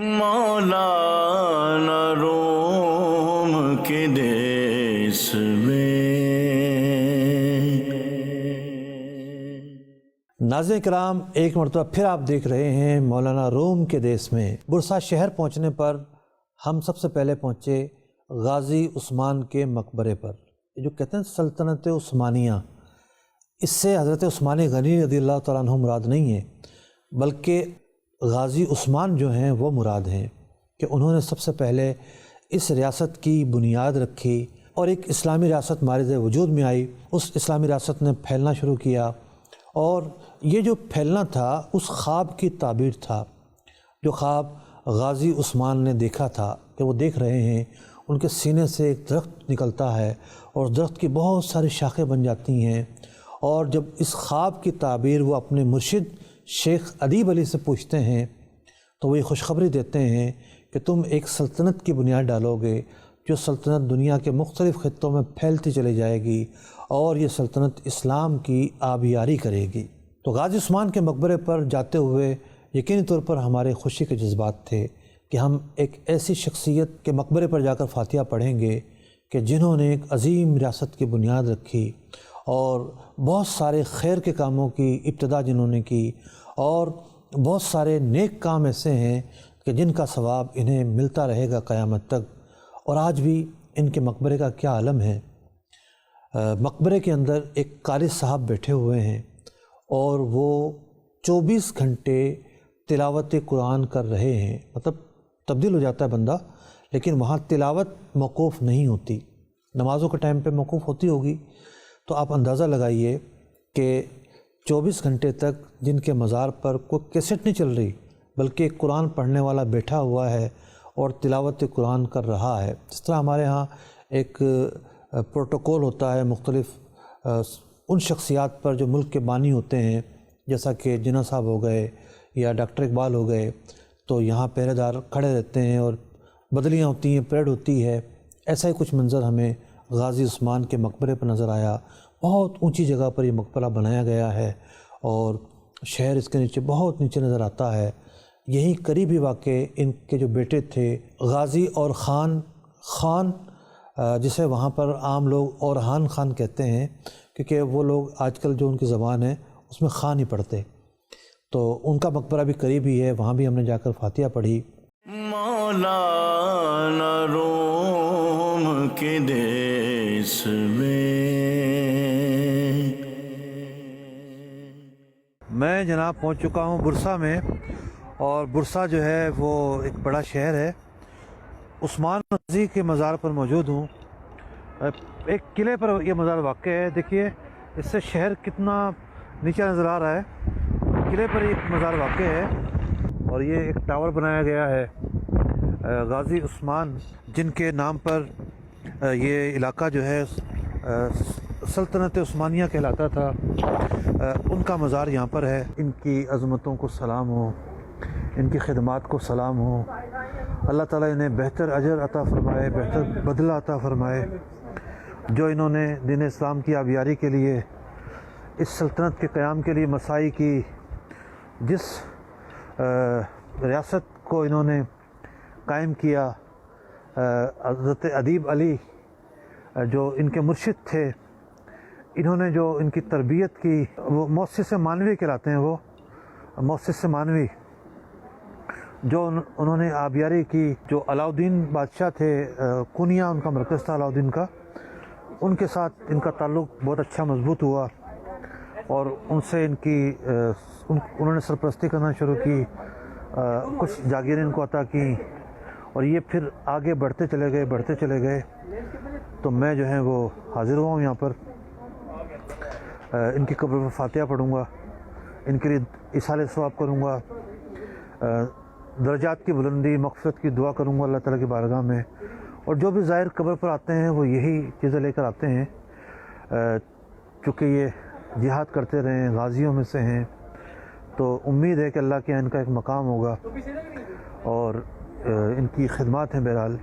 مولانا روم کے دیس میں۔ ناظرین کرام، ایک مرتبہ پھر آپ دیکھ رہے ہیں مولانا روم کے دیس میں۔ برسا شہر پہنچنے پر ہم سب سے پہلے پہنچے غازی عثمان کے مقبرے پر۔ جو کہتے ہیں سلطنت عثمانیہ، اس سے حضرت عثمان غنی رضی اللہ تعالیٰ عنہ مراد نہیں ہے، بلکہ غازی عثمان جو ہیں وہ مراد ہیں کہ انہوں نے سب سے پہلے اس ریاست کی بنیاد رکھی اور ایک اسلامی ریاست مارز وجود میں آئی۔ اس اسلامی ریاست نے پھیلنا شروع کیا، اور یہ جو پھیلنا تھا اس خواب کی تعبیر تھا، جو خواب غازی عثمان نے دیکھا تھا کہ وہ دیکھ رہے ہیں ان کے سینے سے ایک درخت نکلتا ہے اور درخت کی بہت ساری شاخیں بن جاتی ہیں، اور جب اس خواب کی تعبیر وہ اپنے مرشد شیخ ادیب علی سے پوچھتے ہیں تو وہ یہ خوشخبری دیتے ہیں کہ تم ایک سلطنت کی بنیاد ڈالو گے، جو سلطنت دنیا کے مختلف خطوں میں پھیلتی چلی جائے گی، اور یہ سلطنت اسلام کی آبیاری کرے گی۔ تو غازی عثمان کے مقبرے پر جاتے ہوئے یقینی طور پر ہمارے خوشی کے جذبات تھے کہ ہم ایک ایسی شخصیت کے مقبرے پر جا کر فاتحہ پڑھیں گے کہ جنہوں نے ایک عظیم ریاست کی بنیاد رکھی، اور بہت سارے خیر کے کاموں کی ابتدا جنہوں نے کی، اور بہت سارے نیک کام ایسے ہیں کہ جن کا ثواب انہیں ملتا رہے گا قیامت تک۔ اور آج بھی ان کے مقبرے کا کیا عالم ہے۔ مقبرے کے اندر ایک قاری صاحب بیٹھے ہوئے ہیں اور وہ 24 گھنٹے تلاوت قرآن کر رہے ہیں، مطلب تبدیل ہو جاتا ہے بندہ، لیکن وہاں تلاوت موقوف نہیں ہوتی۔ نمازوں کے ٹائم پہ موقوف ہوتی ہوگی، تو آپ اندازہ لگائیے کہ 24 گھنٹے تک جن کے مزار پر کوئی کیسٹ نہیں چل رہی، بلکہ ایک قرآن پڑھنے والا بیٹھا ہوا ہے اور تلاوت قرآن کر رہا ہے۔ جس طرح ہمارے ہاں ایک پروٹوکول ہوتا ہے مختلف ان شخصیات پر جو ملک کے بانی ہوتے ہیں، جیسا کہ جناح صاحب ہو گئے یا ڈاکٹر اقبال ہو گئے، تو یہاں پہرے دار کھڑے رہتے ہیں اور بدلیاں ہوتی ہیں، پریڈ ہوتی ہے۔ ایسا ہی کچھ منظر ہمیں غازی عثمان کے مقبرے پر نظر آیا۔ بہت اونچی جگہ پر یہ مقبرہ بنایا گیا ہے اور شہر اس کے نیچے بہت نیچے نظر آتا ہے۔ یہیں قریبی واقع ان کے جو بیٹے تھے غازی اور خان، جسے وہاں پر عام لوگ اورحان خان کہتے ہیں، کیونکہ وہ لوگ آج کل جو ان کی زبان ہے اس میں خان ہی پڑھتے، تو ان کا مقبرہ بھی قریب ہی ہے، وہاں بھی ہم نے جا کر فاتحہ پڑھی۔ مولانا روم کے دیس میں جناب پہنچ چکا ہوں برسا میں، اور برسا جو ہے وہ ایک بڑا شہر ہے۔ عثمان غازی کے مزار پر موجود ہوں۔ ایک قلعے پر یہ مزار واقع ہے، دیکھیے اس سے شہر کتنا نیچے نظر آ رہا ہے۔ قلعے پر ایک مزار واقع ہے، اور یہ ایک ٹاور بنایا گیا ہے غازی عثمان، جن کے نام پر یہ علاقہ جو ہے سلطنت عثمانیہ کہلاتا تھا، ان کا مزار یہاں پر ہے۔ ان کی عظمتوں کو سلام ہو، ان کی خدمات کو سلام ہو، اللہ تعالیٰ انہیں بہتر اجر عطا فرمائے، بہتر بدلہ عطا فرمائے، جو انہوں نے دین اسلام کی آبیاری کے لیے، اس سلطنت کے قیام کے لیے مساعی کی، جس ریاست کو انہوں نے قائم کیا۔ حضرت ادیب علی جو ان کے مرشد تھے، انہوں نے جو ان کی تربیت کی، وہ مؤسس مانوی کہلاتے ہیں، وہ مؤسس مانوی، جو انہوں نے آبیاری کی۔ جو علاؤالدین بادشاہ تھے، کونیا ان کا مرکز تھا علاؤالدین کا، ان کے ساتھ ان کا تعلق بہت اچھا مضبوط ہوا، اور ان سے انہوں نے سرپرستی کرنا شروع کی، کچھ جاگیریں ان کو عطا کی، اور یہ پھر آگے بڑھتے چلے گئے۔ تو میں جو ہے وہ حاضر ہوا ہوں یہاں پر، ان کی قبر پر فاتحہ پڑھوں گا، ان کے لیے ایصال ثواب کروں گا، درجات کی بلندی، مغفرت کی دعا کروں گا اللہ تعالیٰ کی بارگاہ میں۔ اور جو بھی زائر قبر پر آتے ہیں وہ یہی چیزیں لے کر آتے ہیں، چونکہ یہ جہاد کرتے رہے ہیں، غازیوں میں سے ہیں، تو امید ہے کہ اللہ کے یہاں ان کا ایک مقام ہوگا، اور ان کی خدمات ہیں۔ بہرحال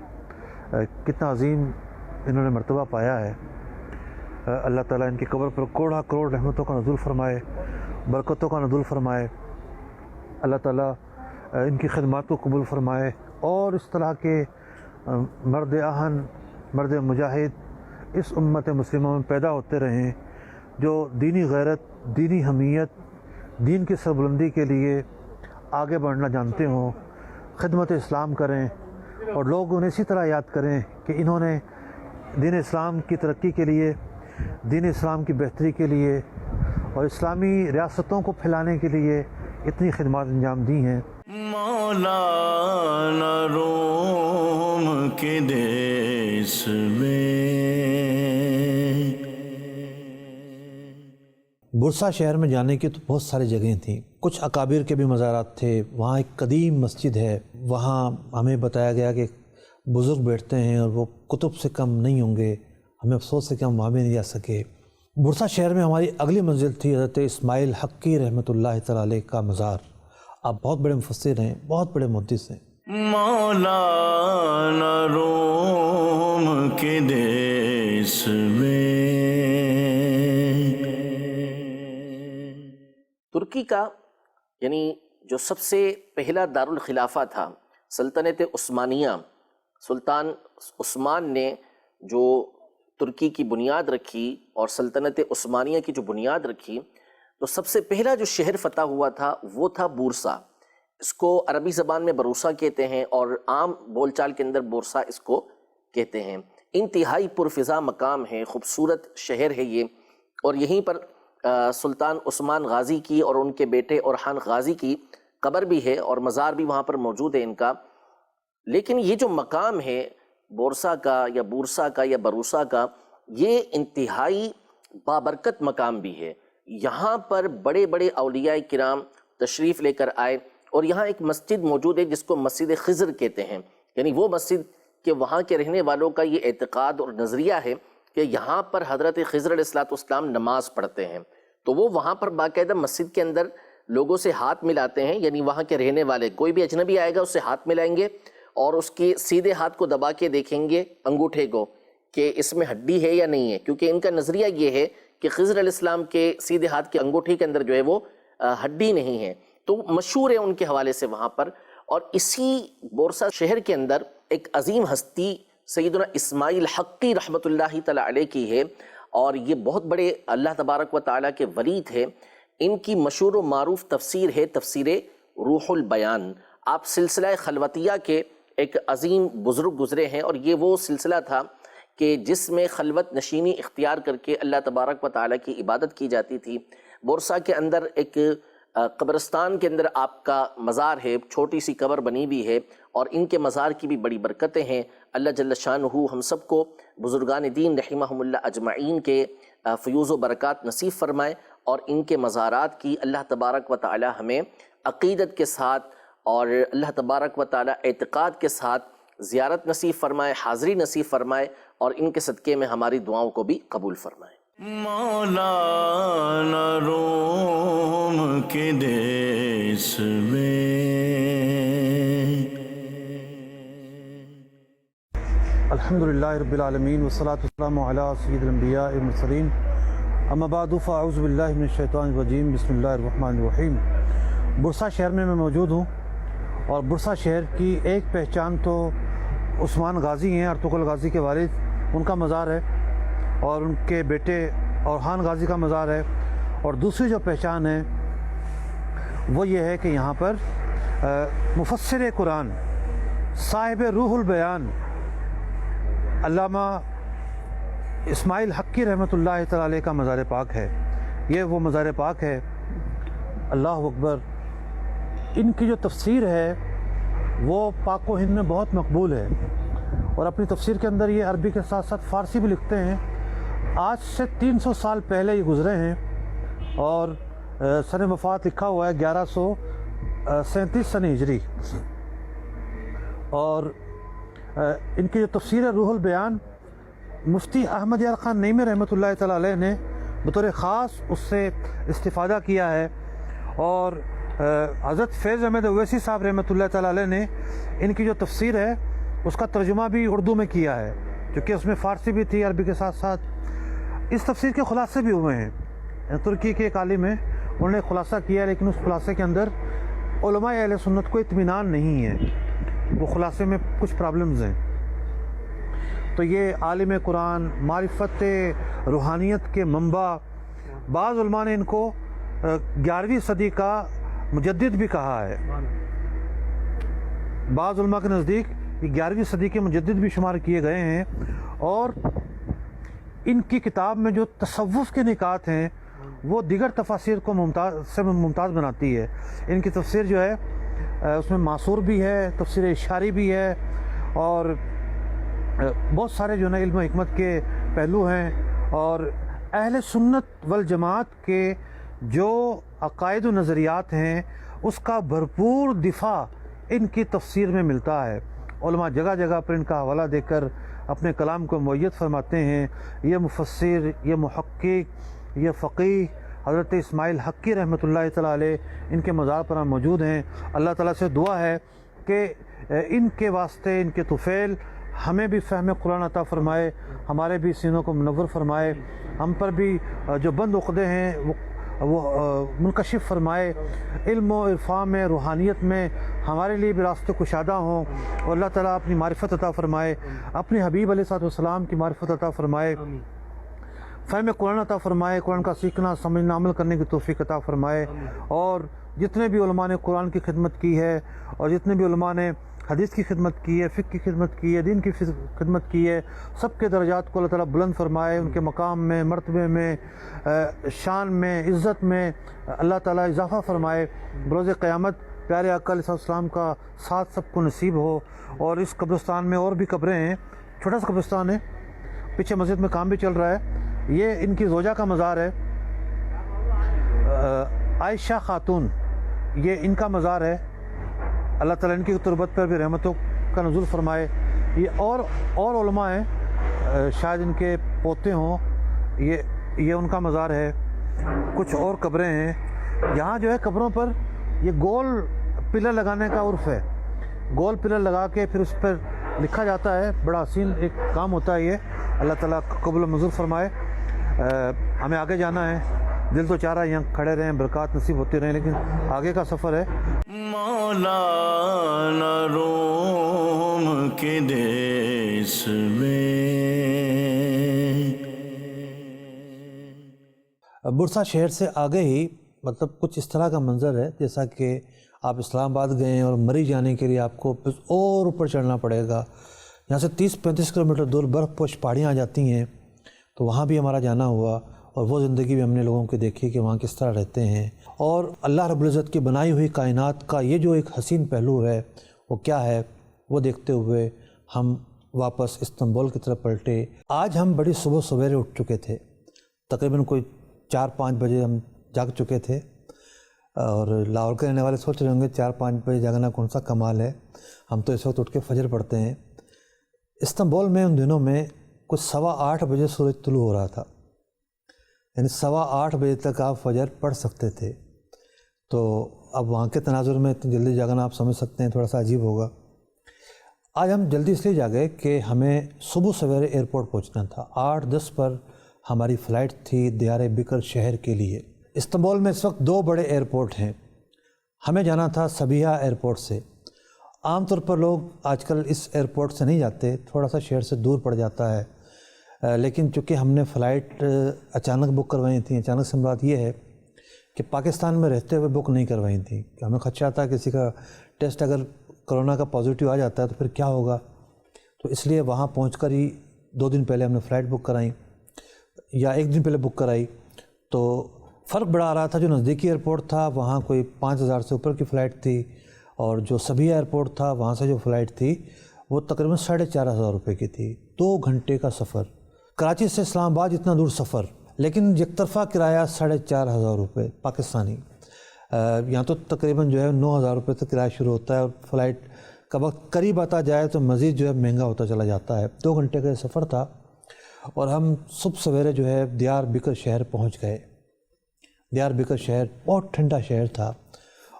کتنا عظیم انہوں نے مرتبہ پایا ہے۔ اللہ تعالیٰ ان کی قبر پر کروڑا کروڑ رحمتوں کا نزول فرمائے، برکتوں کا نزول فرمائے۔ اللہ تعالیٰ ان کی خدمات کو قبول فرمائے، اور اس طرح کے مرد آہن، مرد مجاہد اس امت مسلمہ میں پیدا ہوتے رہیں جو دینی غیرت، دینی حمیت، دین کی سربلندی کے لیے آگے بڑھنا جانتے ہوں، خدمت اسلام کریں، اور لوگ انہیں اسی طرح یاد کریں کہ انہوں نے دین اسلام کی ترقی کے لیے، دین اسلام کی بہتری کے لیے اور اسلامی ریاستوں کو پھیلانے کے لیے اتنی خدمات انجام دی ہیں۔ مولانا روم کے دیس میں برسا شہر میں جانے کی تو بہت ساری جگہیں تھیں، کچھ اکابر کے بھی مزارات تھے، وہاں ایک قدیم مسجد ہے، وہاں ہمیں بتایا گیا کہ بزرگ بیٹھتے ہیں اور وہ کتب سے کم نہیں ہوں گے، ہمیں افسوس ہے کہ ہم وہاں بھی نہیں جا سکے۔ برسا شہر میں ہماری اگلی منزل تھی حضرت اسماعیل حقی رحمۃ اللہ تعالی علیہ کا مزار۔ آپ بہت بڑے مفسر ہیں، بہت بڑے محدث ہیں۔ مولانا روم کے دیس میں ترکی کا یعنی جو سب سے پہلا دارالخلافہ تھا سلطنت عثمانیہ، سلطان عثمان نے جو ترکی کی بنیاد رکھی اور سلطنت عثمانیہ کی جو بنیاد رکھی، تو سب سے پہلا جو شہر فتح ہوا تھا وہ تھا بورسا۔ اس کو عربی زبان میں بروسا کہتے ہیں اور عام بول چال کے اندر بورسا اس کو کہتے ہیں۔ انتہائی پرفضا مقام ہے، خوبصورت شہر ہے یہ، اور یہیں پر سلطان عثمان غازی کی اور ان کے بیٹے اورحان غازی کی قبر بھی ہے اور مزار بھی وہاں پر موجود ہے ان کا۔ لیکن یہ جو مقام ہے بورسا کا یا بورسا کا یا بروسا کا، یہ انتہائی بابرکت مقام بھی ہے۔ یہاں پر بڑے بڑے اولیاء کرام تشریف لے کر آئے، اور یہاں ایک مسجد موجود ہے جس کو مسجد خضر کہتے ہیں، یعنی وہ مسجد کہ وہاں کے رہنے والوں کا یہ اعتقاد اور نظریہ ہے کہ یہاں پر حضرت خضر علیہ السلام نماز پڑھتے ہیں، تو وہ وہاں پر باقاعدہ مسجد کے اندر لوگوں سے ہاتھ ملاتے ہیں، یعنی وہاں کے رہنے والے کوئی بھی اجنبی آئے گا اس سے ہاتھ ملائیں گے اور اس کے سیدھے ہاتھ کو دبا کے دیکھیں گے انگوٹھے کو کہ اس میں ہڈی ہے یا نہیں ہے، کیونکہ ان کا نظریہ یہ ہے کہ خضر علیہ السلام کے سیدھے ہاتھ کے انگوٹھے کے اندر جو ہے وہ ہڈی نہیں ہے، تو مشہور ہے ان کے حوالے سے وہاں پر۔ اور اسی بورسا شہر کے اندر ایک عظیم ہستی سیدنا اسماعیل حقی رحمۃ اللہ تعالی علیہ کی ہے، اور یہ بہت بڑے اللہ تبارک و تعالیٰ کے ولی تھے۔ ان کی مشہور و معروف تفسیر ہے تفسیر روح البیان۔ آپ سلسلہ خلوتیہ کے ایک عظیم بزرگ گزرے ہیں، اور یہ وہ سلسلہ تھا کہ جس میں خلوت نشینی اختیار کر کے اللہ تبارک و تعالیٰ کی عبادت کی جاتی تھی۔ بورسا کے اندر ایک قبرستان کے اندر آپ کا مزار ہے، چھوٹی سی قبر بنی بھی ہے، اور ان کے مزار کی بھی بڑی برکتیں ہیں۔ اللہ جل شانہ ہم سب کو بزرگان دین رحمہم اللہ اجمعین کے فیوز و برکات نصیب فرمائے، اور ان کے مزارات کی اللہ تبارک و تعالی ہمیں عقیدت کے ساتھ اور اللہ تبارک و تعالی اعتقاد کے ساتھ زیارت نصیب فرمائے، حاضری نصیب فرمائے، اور ان کے صدقے میں ہماری دعاؤں کو بھی قبول فرمائے۔ مولانا روم کے دیس میں الحمدللہ رب العالمین والصلاة والسلام علی سید الانبیاء والمرسلین، اما بعد فاعوذ باللہ من الشیطان الرجیم، بسم اللہ الرحمن الرحیم۔ برسا شہر میں موجود ہوں، اور برسا شہر کی ایک پہچان تو عثمان غازی ہیں، ارطغرل غازی کے والد، ان کا مزار ہے، اور ان کے بیٹے اورحان غازی کا مزار ہے، اور دوسری جو پہچان ہے وہ یہ ہے کہ یہاں پر مفسر قرآن صاحب روح البیان علامہ اسماعیل حقی رحمۃ اللہ تعالی علیہ کا مزار پاک ہے۔ یہ وہ مزار پاک ہے، اللہ اکبر۔ ان کی جو تفسیر ہے وہ پاک و ہند میں بہت مقبول ہے، اور اپنی تفسیر کے اندر یہ عربی کے ساتھ ساتھ فارسی بھی لکھتے ہیں۔ آج سے 300 سال پہلے یہ گزرے ہیں، اور سن وفات لکھا ہوا ہے 1137 سن ہجری۔ اور ان کی جو تفسیر ہے روح البیان، مفتی احمد یار خان نعیمی رحمۃ اللہ تعالی علیہ نے بطور خاص اس سے استفادہ کیا ہے، اور حضرت فیض احمد اویسی صاحب رحمۃ اللہ تعالی علیہ نے ان کی جو تفسیر ہے اس کا ترجمہ بھی اردو میں کیا ہے، کیونکہ اس میں فارسی بھی تھی عربی کے ساتھ ساتھ۔ اس تفسیر کے خلاصے بھی ہوئے ہیں، ترکی کے ایک عالم ہیں، انہوں نے خلاصہ کیا ہے، لیکن اس خلاصے کے اندر علماء اہل سنت کو اطمینان نہیں ہے، وہ خلاصے میں کچھ پرابلمز ہیں۔ تو یہ عالم قرآن، معرفت روحانیت کے منبع، بعض علماء نے ان کو 11ویں صدی کا مجدد بھی کہا ہے، بعض علماء کے نزدیک یہ 11ویں صدی کے مجدد بھی شمار کیے گئے ہیں، اور ان کی کتاب میں جو تصوف کے نکات ہیں وہ دیگر تفاسیر کو ممتاز بناتی ہے۔ ان کی تفسیر جو ہے اس میں معصور بھی ہے، تفسیر اشاری بھی ہے، اور بہت سارے جو ہے نا علم و حکمت کے پہلو ہیں، اور اہل سنت والجماعت کے جو عقائد و نظریات ہیں اس کا بھرپور دفاع ان کی تفسیر میں ملتا ہے۔ علماء جگہ جگہ پر ان کا حوالہ دے کر اپنے کلام کو مؤید فرماتے ہیں۔ یہ مفسر، یہ محقق، یہ فقیہ حضرت اسماعیل حقی رحمۃ اللہ تعالیٰ علیہ ان کے مزار پر موجود ہیں۔ اللہ تعالیٰ سے دعا ہے کہ ان کے واسطے، ان کے طفیل ہمیں بھی فہم قرآن عطا فرمائے، ہمارے بھی سینوں کو منور فرمائے، ہم پر بھی جو بند عقدے ہیں وہ منکشف فرمائے، علم و عرفان میں، روحانیت میں ہمارے لیے بھی راستے کشادہ ہوں، اور اللہ تعالیٰ اپنی معرفت عطا فرمائے، اپنے حبیب علیہ السلام کی معرفت عطا فرمائے، فہم قرآن عطا فرمائے، قرآن کا سیکھنا، سمجھنا، عمل کرنے کی توفیق عطا فرمائے، اور جتنے بھی علماء نے قرآن کی خدمت کی ہے، اور جتنے بھی علماء نے حدیث کی خدمت کی ہے، فقہ کی خدمت کی ہے، دین کی خدمت کی ہے، سب کے درجات کو اللہ تعالیٰ بلند فرمائے، ان کے مقام میں، مرتبے میں، شان میں، عزت میں اللہ تعالیٰ اضافہ فرمائے۔ بروز قیامت پیارے آقا علیہ السلام کا ساتھ سب کو نصیب ہو۔ اور اس قبرستان میں اور بھی قبریں ہیں، چھوٹا سا قبرستان ہے، پیچھے مسجد میں کام بھی چل رہا ہے۔ یہ ان کی زوجہ کا مزار ہے، عائشہ خاتون، یہ ان کا مزار ہے۔ اللہ تعالیٰ ان کی تربت پر بھی رحمتوں کا نزول فرمائے۔ یہ اور علماء ہیں، شاید ان کے پوتے ہوں، یہ ان کا مزار ہے۔ کچھ اور قبریں ہیں یہاں جو ہے۔ قبروں پر یہ گول پلر لگانے کا عرف ہے، گول پلر لگا کے پھر اس پر لکھا جاتا ہے، بڑا حسین ایک کام ہوتا ہے یہ۔ اللہ تعالیٰ قبول و منظور فرمائے۔ ہمیں آگے جانا ہے، دل تو چاہ رہا ہے یہاں کھڑے رہیں، برکات نصیب ہوتی رہیں، لیکن آگے کا سفر ہے۔ مولانا روم کے دیس میں برسا شہر سے آگے ہی مطلب کچھ اس طرح کا منظر ہے جیسا کہ آپ اسلام آباد گئے ہیں اور مری جانے کے لیے آپ کو اور اوپر چڑھنا پڑے گا۔ یہاں سے 30-35 کلومیٹر دور برف پوش پہاڑیاں آ جاتی ہیں، تو وہاں بھی ہمارا جانا ہوا، اور وہ زندگی بھی ہم نے لوگوں کی دیکھی کہ وہاں کس طرح رہتے ہیں۔ اور اللہ رب العزت کی بنائی ہوئی کائنات کا یہ جو ایک حسین پہلو ہے وہ کیا ہے، وہ دیکھتے ہوئے ہم واپس استنبول کی طرف پلٹے۔ آج ہم بڑی صبح سویرے اٹھ چکے تھے، تقریباً کوئی 4-5 بجے ہم جاگ چکے تھے، اور لاہور کے رہنے والے سوچ رہے ہوں گے 4-5 بجے جاگنا کون سا کمال ہے، ہم تو اس وقت اٹھ کے فجر پڑھتے ہیں۔ استنبول میں ان دنوں میں کچھ 8:15 بجے سورج طلوع ہو رہا تھا، یعنی 8:15 بجے تک آپ فجر پڑھ سکتے تھے۔ تو اب وہاں کے تناظر میں اتنی جلدی جاگنا آپ سمجھ سکتے ہیں، تھوڑا سا عجیب ہوگا۔ آج ہم جلدی اس لیے جاگے کہ ہمیں صبح سویرے ایئرپورٹ پہنچنا تھا۔ 8:10 پر ہماری فلائٹ تھی دیار بکر شہر کے لیے۔ استنبول میں اس وقت 2 بڑے ایئرپورٹ ہیں، ہمیں جانا تھا سبیہ ایئرپورٹ سے۔ عام طور پر لوگ آج کل اس ایئرپورٹ سے نہیں جاتے، تھوڑا سا شہر سے دور پڑ جاتا ہے، لیکن چونکہ ہم نے فلائٹ اچانک بک کروائی تھیں، اچانک سے مراد یہ ہے کہ پاکستان میں رہتے ہوئے بک نہیں کروائی تھیں، کہ ہمیں خدشہ تھا کسی کا ٹیسٹ اگر کرونا کا پازیٹیو آ جاتا ہے تو پھر کیا ہوگا، تو اس لیے وہاں پہنچ کر ہی 2 دن پہلے ہم نے فلائٹ بک کرائیں، یا 1 دن پہلے بک کرائی۔ تو فرق بڑا آ رہا تھا، جو نزدیکی ایئرپورٹ تھا وہاں کوئی 5000 سے اوپر کی فلائٹ تھی، اور جو سبیہ ایئرپورٹ تھا وہاں سے جو فلائٹ تھی وہ تقریباً 4500 روپے کی تھی۔ 2 گھنٹے کا سفر، کراچی سے اسلام آباد اتنا دور سفر، لیکن یک طرفہ کرایہ 4500 روپے پاکستانی۔ یہاں تو تقریباً جو ہے 9000 روپے تک کرایہ شروع ہوتا ہے، اور فلائٹ کا وقت قریب آتا جائے تو مزید جو ہے مہنگا ہوتا چلا جاتا ہے۔ 2 گھنٹے کا سفر تھا، اور ہم صبح سویرے جو ہے دیار بکر شہر پہنچ گئے۔ دیار بکر شہر بہت ٹھنڈا شہر تھا،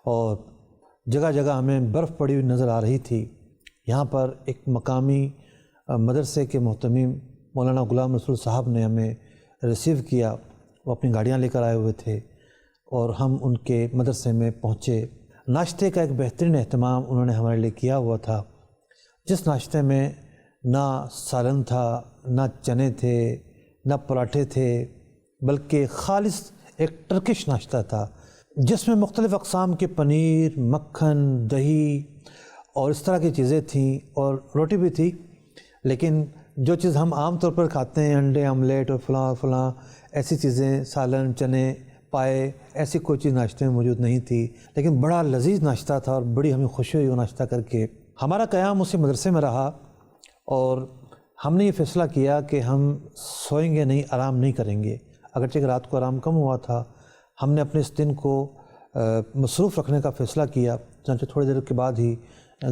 اور جگہ جگہ ہمیں برف پڑی ہوئی نظر آ رہی تھی۔ یہاں پر ایک مقامی مدرسے کے محتمم مولانا غلام رسول صاحب نے ہمیں ریسیو کیا، وہ اپنی گاڑیاں لے کر آئے ہوئے تھے، اور ہم ان کے مدرسے میں پہنچے۔ ناشتے کا ایک بہترین اہتمام انہوں نے ہمارے لیے کیا ہوا تھا، جس ناشتے میں نہ سالن تھا، نہ چنے تھے، نہ پراٹھے تھے، بلکہ خالص ایک ٹرکش ناشتہ تھا جس میں مختلف اقسام کے پنیر، مکھن، دہی اور اس طرح کی چیزیں تھیں، اور روٹی بھی تھی، لیکن جو چیز ہم عام طور پر کھاتے ہیں، انڈے آملیٹ اور فلاں فلاں ایسی چیزیں، سالن، چنے، پائے، ایسی کوئی چیز ناشتے میں موجود نہیں تھی، لیکن بڑا لذیذ ناشتہ تھا اور بڑی ہمیں خوشی ہوئی وہ ناشتہ کر کے۔ ہمارا قیام اسی مدرسے میں رہا اور ہم نے یہ فیصلہ کیا کہ ہم سوئیں گے نہیں، آرام نہیں کریں گے، اگرچہ کہ رات کو آرام کم ہوا تھا، ہم نے اپنے اس دن کو مصروف رکھنے کا فیصلہ کیا۔ چنانچہ تھوڑی دیر کے بعد ہی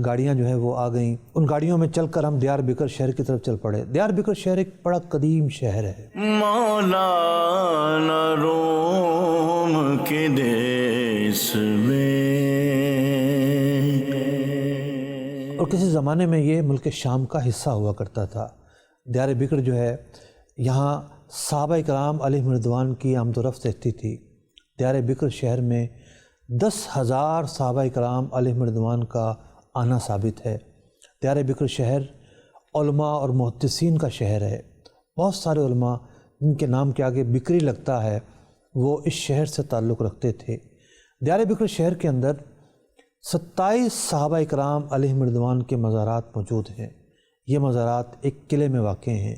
گاڑیاں جو ہیں وہ آ گئیں، ان گاڑیوں میں چل کر ہم دیار بکر شہر کی طرف چل پڑے۔ دیار بکر شہر ایک بڑا قدیم شہر ہے، مولانا روم کے دیس میں، اور کسی زمانے میں یہ ملک شام کا حصہ ہوا کرتا تھا۔ دیار بکر جو ہے یہاں صحابہ کرام علیہم رضوان کی آمد و رفت رہتی تھی۔ دیار بکر شہر میں 10,000 صحابہ کرام علیہم رضوان کا آنا ثابت ہے۔ دیار بکر شہر علماء اور محدثین کا شہر ہے۔ بہت سارے علماء جن کے نام کے آگے بکری لگتا ہے وہ اس شہر سے تعلق رکھتے تھے۔ دیار بکر شہر کے اندر 27 صحابہ کرام علیہم رضوان کے مزارات موجود ہیں۔ یہ مزارات ایک قلعے میں واقع ہیں۔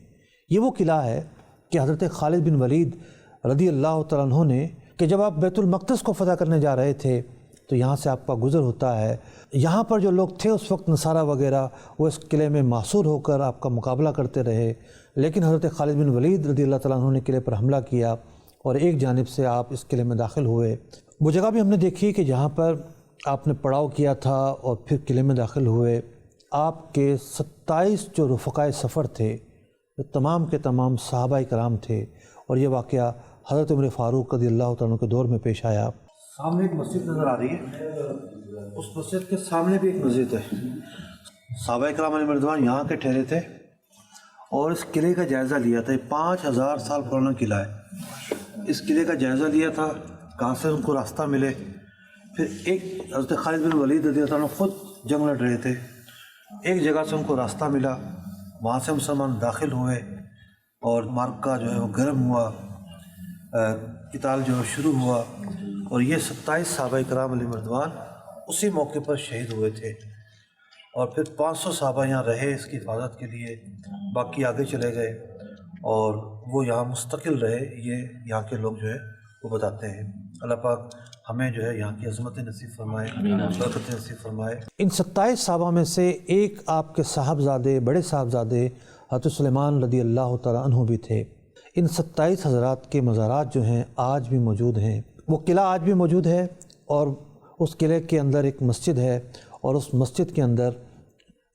یہ وہ قلعہ ہے کہ حضرت خالد بن ولید رضی اللہ تعالیٰ عنہ نے کہ جب آپ بیت المقدس کو فتح کرنے جا رہے تھے تو یہاں سے آپ کا گزر ہوتا ہے، یہاں پر جو لوگ تھے اس وقت نصارہ وغیرہ، وہ اس قلعے میں محصور ہو کر آپ کا مقابلہ کرتے رہے، لیکن حضرت خالد بن ولید رضی اللہ تعالیٰ عنہ نے قلعے پر حملہ کیا اور ایک جانب سے آپ اس قلعے میں داخل ہوئے۔ وہ جگہ بھی ہم نے دیکھی کہ جہاں پر آپ نے پڑاؤ کیا تھا اور پھر قلعے میں داخل ہوئے۔ آپ کے 27 جو رفقائے سفر تھے، تمام کے تمام صحابہ کرام تھے، اور یہ واقعہ حضرت عمر فاروق رضی اللہ تعالیٰ عنہ کے دور میں پیش آیا۔ سامنے ایک مسجد نظر آ رہی ہے، اس مسجد کے سامنے بھی ایک مسجد ہے۔ صحابہ کرام علیہ رضوان یہاں کے ٹھہرے تھے اور اس قلعے کا جائزہ لیا تھا۔ 5000 سال پرانا قلعہ ہے۔ اس قلعے کا جائزہ لیا تھا کہاں سے ان کو راستہ ملے۔ پھر ایک حضرت خالد بن ولید رضی اللہ عنہ خود جنگ لڑ رہے تھے، ایک جگہ سے ان کو راستہ ملا، وہاں سے مسلمان داخل ہوئے اور معرکہ جو ہے وہ گرم ہوا، قتال جو ہے شروع ہوا، اور یہ 27 صحابہ کرام علیہ رضوان اسی موقع پر شہید ہوئے تھے، اور پھر 500 صحابہ یہاں رہے اس کی حفاظت کے لیے، باقی آگے چلے گئے اور وہ یہاں مستقل رہے۔ یہ یہاں کے لوگ جو ہے وہ بتاتے ہیں۔ اللہ پاک ہمیں جو ہے یہاں کی عظمت نصیب فرمائے، برکت نصیب فرمائے۔ ان 27 صحابہ میں سے ایک آپ کے صاحبزادے، بڑے صاحبزادے حضرت سلیمان رضی اللہ تعالیٰ عنہ بھی تھے۔ ان 27 حضرات کے مزارات جو ہیں آج بھی موجود ہیں۔ وہ قلعہ آج بھی موجود ہے، اور اس قلعے کے اندر ایک مسجد ہے، اور اس مسجد کے اندر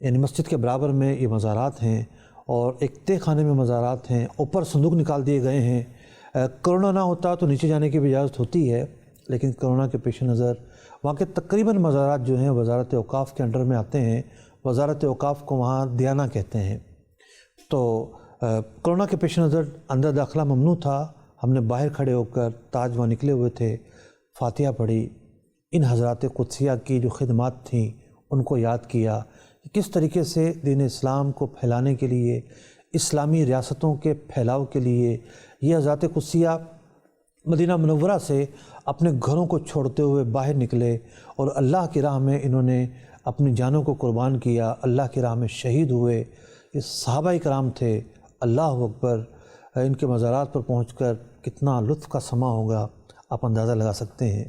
یعنی مسجد کے برابر میں یہ مزارات ہیں، اور ایک تہ خانے میں مزارات ہیں، اوپر صندوق نکال دیے گئے ہیں۔ کرونا نہ ہوتا تو نیچے جانے کی بھی اجازت ہوتی ہے، لیکن کرونا کے پیش نظر وہاں کے تقریباً مزارات جو ہیں وزارت اوقاف کے انڈر میں آتے ہیں۔ وزارت اوقاف کو وہاں دیانہ کہتے ہیں۔ تو کرونا کے پیش نظر اندر داخلہ ممنوع تھا۔ ہم نے باہر کھڑے ہو کر تاج وہاں نکلے ہوئے تھے، فاتحہ پڑھی، ان حضرات قدسیہ کی جو خدمات تھیں ان کو یاد کیا، کس طریقے سے دین اسلام کو پھیلانے کے لیے، اسلامی ریاستوں کے پھیلاؤ کے لیے یہ حضرات قدسیہ مدینہ منورہ سے اپنے گھروں کو چھوڑتے ہوئے باہر نکلے، اور اللہ کی راہ میں انہوں نے اپنی جانوں کو قربان کیا، اللہ کی راہ میں شہید ہوئے۔ یہ صحابہ کرام تھے۔ اللہ اکبر۔ ان کے مزارات پر پہنچ کر کتنا لطف کا سما ہوگا، آپ اندازہ لگا سکتے ہیں۔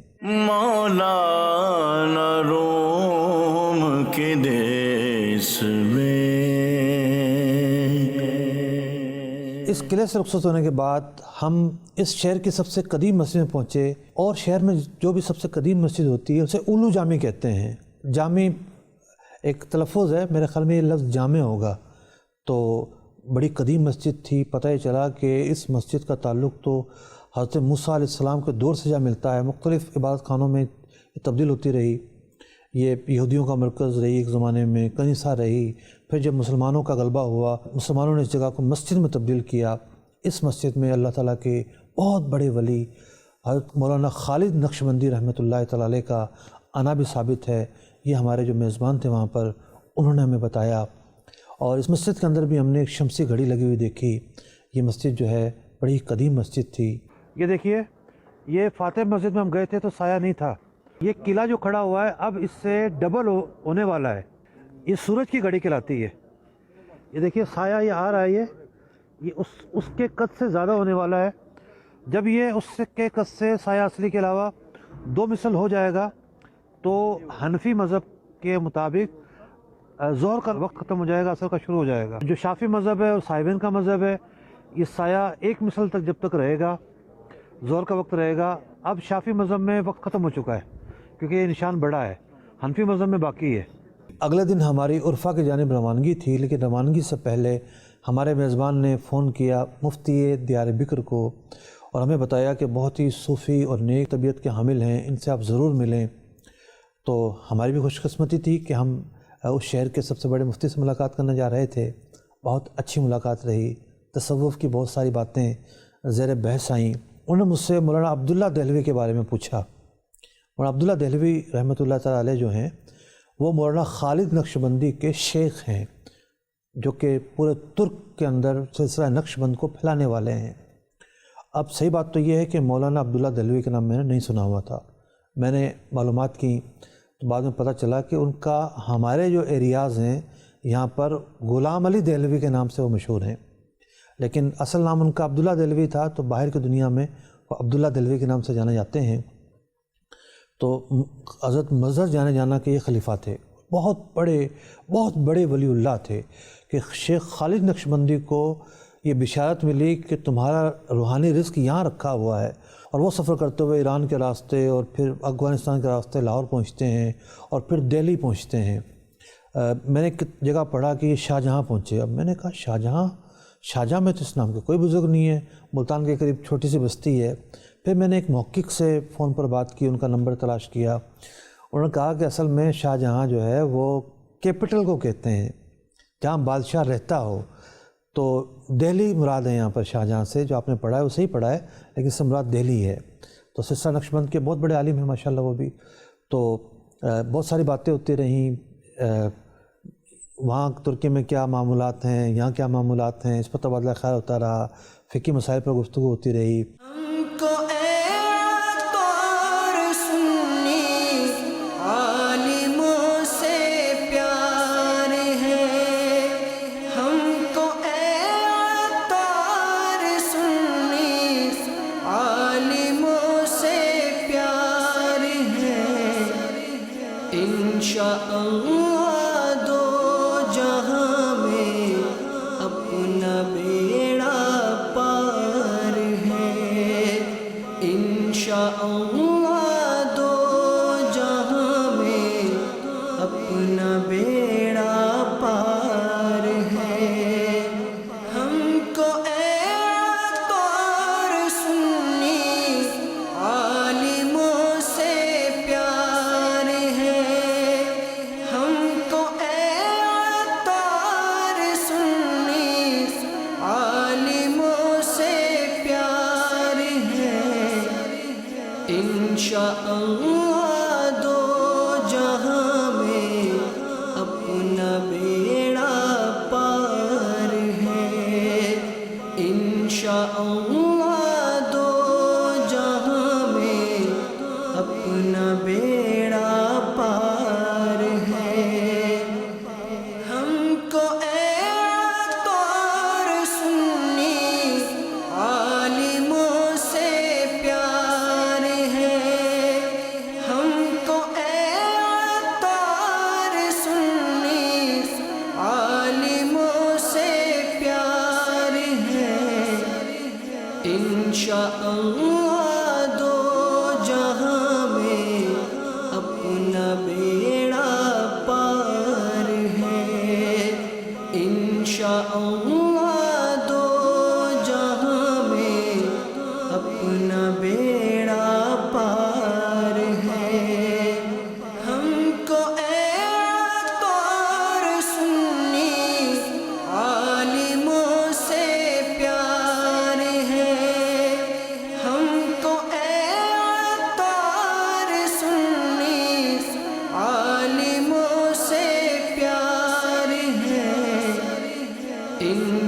مولانا روم کے دیس میں، اس قلعے سے رخصت ہونے کے بعد ہم اس شہر کی سب سے قدیم مسجد میں پہنچے، اور شہر میں جو بھی سب سے قدیم مسجد ہوتی ہے اسے اولو جامع کہتے ہیں۔ جامع ایک تلفظ ہے، میرے خیال میں یہ لفظ جامع ہوگا۔ تو بڑی قدیم مسجد تھی۔ پتہ ہی چلا کہ اس مسجد کا تعلق تو حضرت موسیٰ علیہ السلام کے دور سے جا ملتا ہے۔ مختلف عبادت خانوں میں تبدیل ہوتی رہی۔ یہ یہودیوں کا مرکز رہی ایک زمانے میں، کنیسہ رہی، پھر جب مسلمانوں کا غلبہ ہوا مسلمانوں نے اس جگہ کو مسجد میں تبدیل کیا۔ اس مسجد میں اللہ تعالیٰ کے بہت بڑے ولی حضرت مولانا خالد نقشبندی رحمۃ اللہ تعالیٰ علیہ کا آنا بھی ثابت ہے، یہ ہمارے جو میزبان تھے وہاں پر انہوں نے ہمیں بتایا۔ اور اس مسجد کے اندر بھی ہم نے ایک شمسی گھڑی لگی ہوئی دیکھی۔ یہ مسجد جو ہے بڑی قدیم مسجد تھی۔ یہ دیکھیے، یہ فاتح مسجد میں ہم گئے تھے تو سایہ نہیں تھا۔ یہ قلعہ جو کھڑا ہوا ہے اب اس سے ڈبل ہونے والا ہے۔ یہ سورج کی گھڑی کہلاتی ہے۔ یہ دیکھیے سایہ یہ آ رہا ہے، یہ اس کے قد سے زیادہ ہونے والا ہے۔ جب یہ اس کے قد سے سایہ اصلی کے علاوہ 2 مثل ہو جائے گا تو حنفی مذہب کے مطابق ظہر کا وقت ختم ہو جائے گا، عصر کا شروع ہو جائے گا۔ جو شافعی مذہب ہے اور صاحبین کا مذہب ہے، یہ سایہ 1 مثل تک جب تک رہے گا، ظہر کا وقت رہے گا۔ اب شافعی مذہب میں وقت ختم ہو چکا ہے کیونکہ یہ نشان بڑا ہے، حنفی مذہب میں باقی ہے۔ اگلے دن ہماری عرفہ کی جانب روانگی تھی، لیکن روانگی سے پہلے ہمارے میزبان نے فون کیا مفتی دیار بکر کو اور ہمیں بتایا کہ بہت ہی صوفی اور نیک طبیعت کے حامل ہیں، ان سے آپ ضرور ملیں۔ تو ہماری بھی خوش قسمتی تھی کہ ہم اس شہر کے سب سے بڑے مفتی سے ملاقات کرنے جا رہے تھے۔ بہت اچھی ملاقات رہی، تصوف کی بہت ساری باتیں زیر بحث آئیں۔ انہوں نے مجھ سے مولانا عبداللہ دہلوی کے بارے میں پوچھا۔ مولانا عبداللہ دہلوی رحمۃ اللہ تعالیٰ علیہ جو ہیں وہ مولانا خالد نقشبندی کے شیخ ہیں، جو کہ پورے ترک کے اندر سلسلہ نقشبند کو پھیلانے والے ہیں۔ اب صحیح بات تو یہ ہے کہ مولانا عبداللہ دہلوی کے نام میں نے نہیں سنا ہوا تھا۔ میں نے معلومات کی تو بعد میں پتہ چلا کہ ان کا ہمارے جو ایریاز ہیں یہاں پر غلام علی دہلوی کے نام سے وہ مشہور ہیں، لیکن اصل نام ان کا عبداللہ دہلوی تھا، تو باہر کی دنیا میں وہ عبداللہ دہلوی کے نام سے جانے جاتے ہیں۔ تو حضرت مظہر جانے جانا کہ یہ خلیفہ تھے، بہت بڑے ولی اللہ تھے کہ شیخ خالد نقشبندی کو یہ بشارت ملی کہ تمہارا روحانی رزق یہاں رکھا ہوا ہے، اور وہ سفر کرتے ہوئے ایران کے راستے اور پھر افغانستان کے راستے لاہور پہنچتے ہیں اور پھر دہلی پہنچتے ہیں۔ میں نے ایک جگہ پڑھا کہ یہ شاہجہاں پہنچے۔ اب میں نے کہا شاہجہاں میں تو اس نام کے کوئی بزرگ نہیں ہے، ملتان کے قریب چھوٹی سی بستی ہے۔ پھر میں نے ایک محقق سے فون پر بات کی، ان کا نمبر تلاش کیا۔ انہوں نے کہا کہ اصل میں شاہجہاں جو ہے وہ کیپٹل کو کہتے ہیں، جہاں بادشاہ رہتا ہو۔ تو دہلی مراد ہے یہاں پر شاہجہاں سے، جو آپ نے پڑھا ہے وہ صحیح پڑھا ہے، لیکن اس سے مراد دہلی ہے۔ تو سلسلہ نقشبند کے بہت بڑے عالم ہیں ماشاءاللہ وہ بھی۔ تو بہت ساری باتیں ہوتی رہیں، وہاں ترکی میں کیا معاملات ہیں، یہاں کیا معاملات ہیں، اس پر تبادلہ خیال ہوتا رہا، فقہی مسائل پر گفتگو ہوتی رہی۔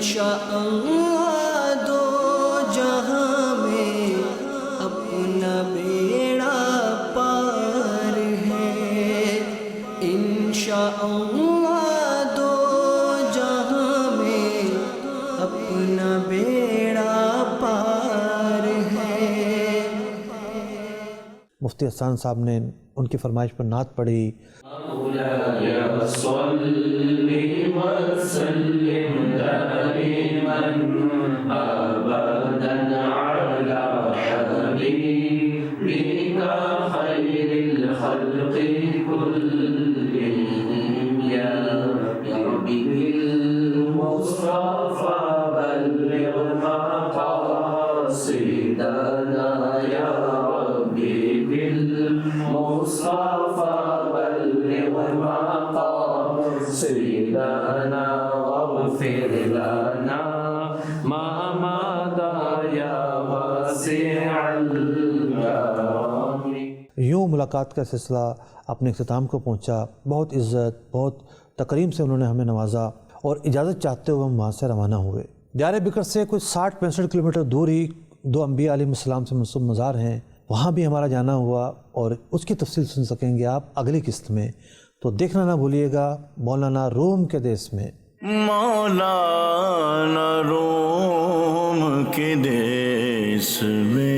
انشاءاللہ دو جہاں میں اپنا بیڑا پار ہے، انشاءاللہ دو جہاں میں اپنا بیڑا پار ہے۔ مفتی احسان صاحب نے ان کی فرمائش پر نعت پڑھی۔ یوں ملاقات کا سلسلہ اپنے اختتام کو پہنچا۔ بہت عزت، بہت تکریم سے انہوں نے ہمیں نوازا اور اجازت چاہتے ہوئے ہم وہاں سے روانہ ہوئے۔ دیار بکر سے کچھ 60-65 کلومیٹر دور ہی دو انبیاء علیہ السلام سے منسوب مزار ہیں، وہاں بھی ہمارا جانا ہوا اور اس کی تفصیل سن سکیں گے آپ اگلی قسط میں، تو دیکھنا نہ بھولیے گا مولانا روم کے دیس میں۔ مولانا روم کے دیس میں